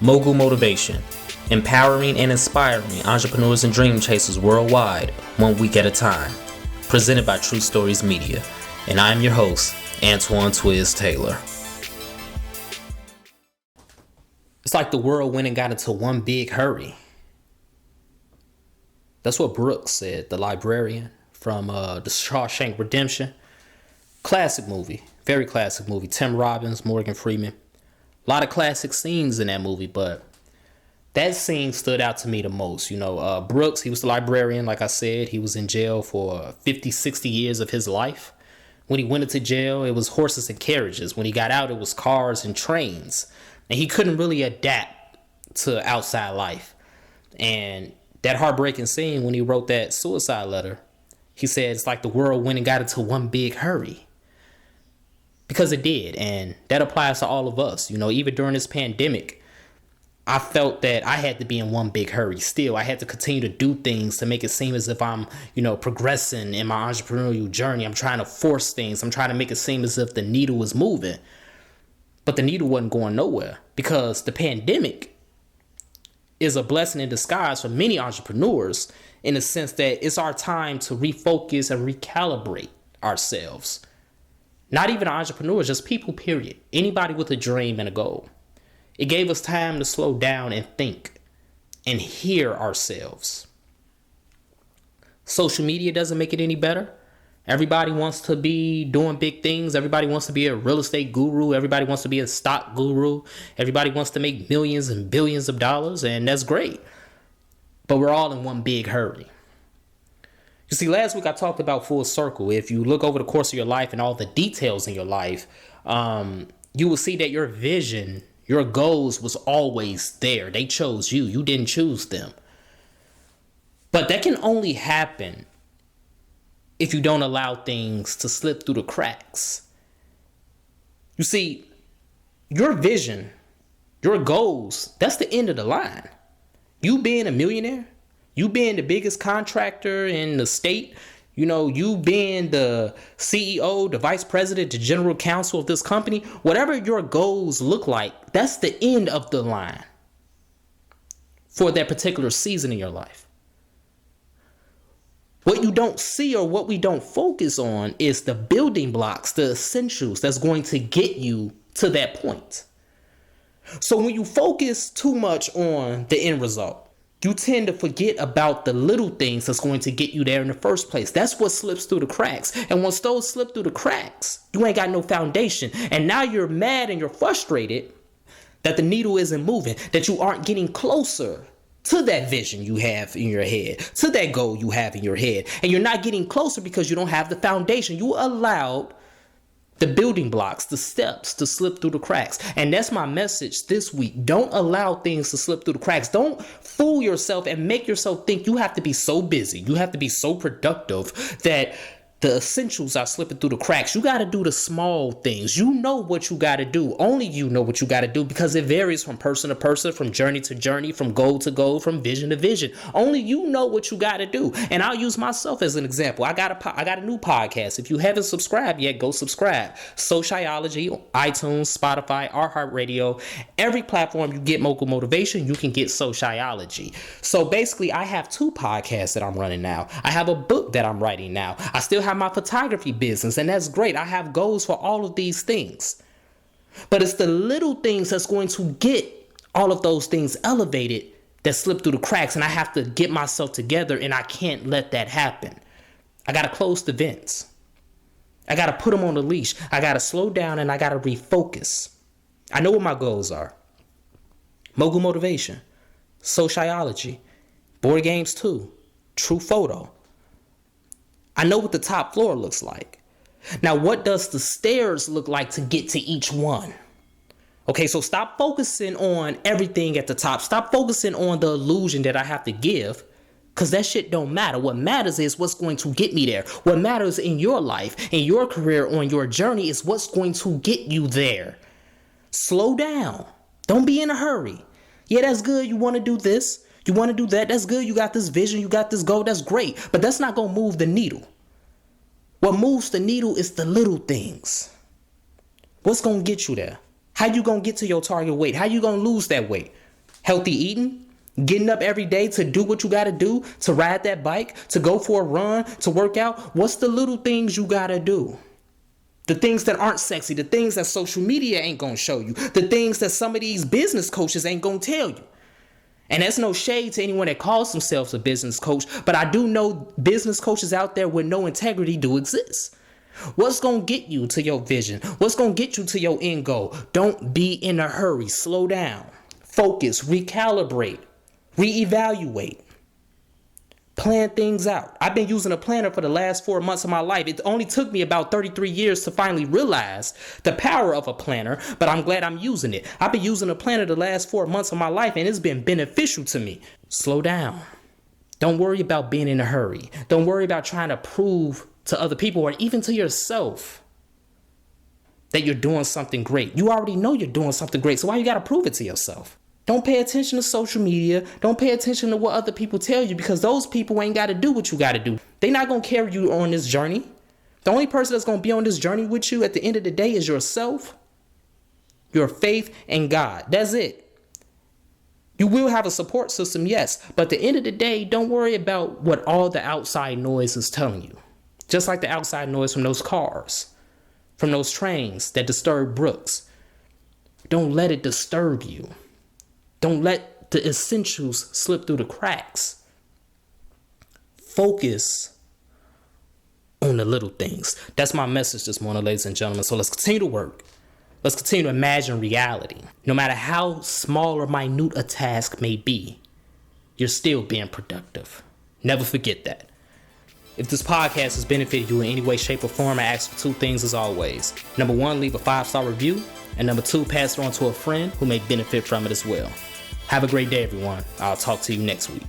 Mogul Motivation, empowering and inspiring entrepreneurs and dream chasers worldwide, 1 week at a time. Presented by True Stories Media, and I am your host, Antoine Twiz Taylor. It's like the world went and got into one big hurry. That's what Brooks said, the librarian from the Shawshank Redemption. Classic movie, very classic movie. Tim Robbins, Morgan Freeman. A lot of classic scenes in that movie, but that scene stood out to me the most. Brooks, he was the librarian, like I said. He was in jail for 50, 60 years of his life. When he went into jail, it was horses and carriages. When he got out, it was cars and trains. And he couldn't really adapt to outside life. And that heartbreaking scene when he wrote that suicide letter, he said it's like the world went and got into one big hurry. Because it did, and that applies to all of us. Even during this pandemic, I felt that I had to be in one big hurry. Still, I had to continue to do things to make it seem as if I'm, progressing in my entrepreneurial journey. I'm trying to force things. I'm trying to make it seem as if the needle was moving. But the needle wasn't going nowhere because the pandemic is a blessing in disguise for many entrepreneurs in the sense that it's our time to refocus and recalibrate ourselves. Not even entrepreneurs, just people, period. Anybody with a dream and a goal. It gave us time to slow down and think and hear ourselves. Social media doesn't make it any better. Everybody wants to be doing big things. Everybody wants to be a real estate guru. Everybody wants to be a stock guru. Everybody wants to make millions and billions of dollars, and that's great. But we're all in one big hurry. You see, last week I talked about full circle. If you look over the course of your life and all the details in your life, you will see that your vision, your goals was always there. They chose you. You didn't choose them. But that can only happen if you don't allow things to slip through the cracks. You see, your vision, your goals, that's the end of the line. You being a millionaire, you being the biggest contractor in the state, you being the CEO, the vice president, the general counsel of this company, whatever your goals look like, that's the end of the line for that particular season in your life. What you don't see or what we don't focus on is the building blocks, the essentials that's going to get you to that point. So when you focus too much on the end result, you tend to forget about the little things that's going to get you there in the first place. That's what slips through the cracks. And once those slip through the cracks, you ain't got no foundation. And now you're mad and you're frustrated that the needle isn't moving, that you aren't getting closer to that vision you have in your head, to that goal you have in your head. And you're not getting closer because you don't have the foundation. You allowed the building blocks, the steps to slip through the cracks. And that's my message this week. Don't allow things to slip through the cracks. Don't fool yourself and make yourself think you have to be so busy. You have to be so productive that the essentials are slipping through the cracks. You got to do the small things. You know what you got to do. Only you know what you got to do because it varies from person to person, from journey to journey, from goal to goal, from vision to vision. Only you know what you got to do. And I'll use myself as an example. I got a new podcast. If you haven't subscribed yet, go subscribe. Sociology, iTunes, Spotify, iHeartRadio, every platform you get Mogul Motivation, you can get Sociology. So basically, I have 2 podcasts that I'm running now. I have a book that I'm writing now. I still have my photography business, and that's great. I have goals for all of these things. But it's the little things that's going to get all of those things elevated that slip through the cracks, and I have to get myself together, and I can't let that happen. I got to close the vents. I got to put them on the leash. I got to slow down, and I got to refocus. I know what my goals are. Mogul Motivation, Sociology, Board Games 2, True Photo. I know what the top floor looks like. Now, what does the stairs look like to get to each one? Okay, so stop focusing on everything at the top. Stop focusing on the illusion that I have to give, because that shit don't matter. What matters is what's going to get me there. What matters in your life, in your career, on your journey is what's going to get you there. Slow down. Don't be in a hurry. Yeah, that's good. You want to do this. You want to do that. That's good. You got this vision. You got this goal. That's great. But that's not going to move the needle. What moves the needle is the little things. What's going to get you there? How you going to get to your target weight? How you going to lose that weight? Healthy eating, getting up every day to do what you got to do, to ride that bike, to go for a run, to work out. What's the little things you got to do? The things that aren't sexy, the things that social media ain't going to show you, the things that some of these business coaches ain't going to tell you. And that's no shade to anyone that calls themselves a business coach, but I do know business coaches out there with no integrity do exist. What's going to get you to your vision? What's going to get you to your end goal? Don't be in a hurry. Slow down. Focus. Recalibrate. Reevaluate. Plan things out. I've been using a planner for the last 4 months of my life. It only took me about 33 years to finally realize the power of a planner, but I'm glad I'm using it. I've been using a planner the last 4 months of my life, and it's been beneficial to me. Slow down. Don't worry about being in a hurry. Don't worry about trying to prove to other people or even to yourself that you're doing something great. You already know you're doing something great, so why you got to prove it to yourself? Don't pay attention to social media. Don't pay attention to what other people tell you, because those people ain't got to do what you got to do. They're not going to carry you on this journey. The only person that's going to be on this journey with you at the end of the day is yourself, your faith, and God. That's it. You will have a support system, yes, but at the end of the day, don't worry about what all the outside noise is telling you. Just like the outside noise from those cars, from those trains that disturb Brooks. Don't let it disturb you. Don't let the essentials slip through the cracks. Focus on the little things. That's my message this morning, ladies and gentlemen. So let's continue to work. Let's continue to imagine reality. No matter how small or minute a task may be, you're still being productive. Never forget that. If this podcast has benefited you in any way, shape, or form, I ask for 2 things as always. Number 1, leave a 5-star review. And number 2, pass it on to a friend who may benefit from it as well. Have a great day, everyone. I'll talk to you next week.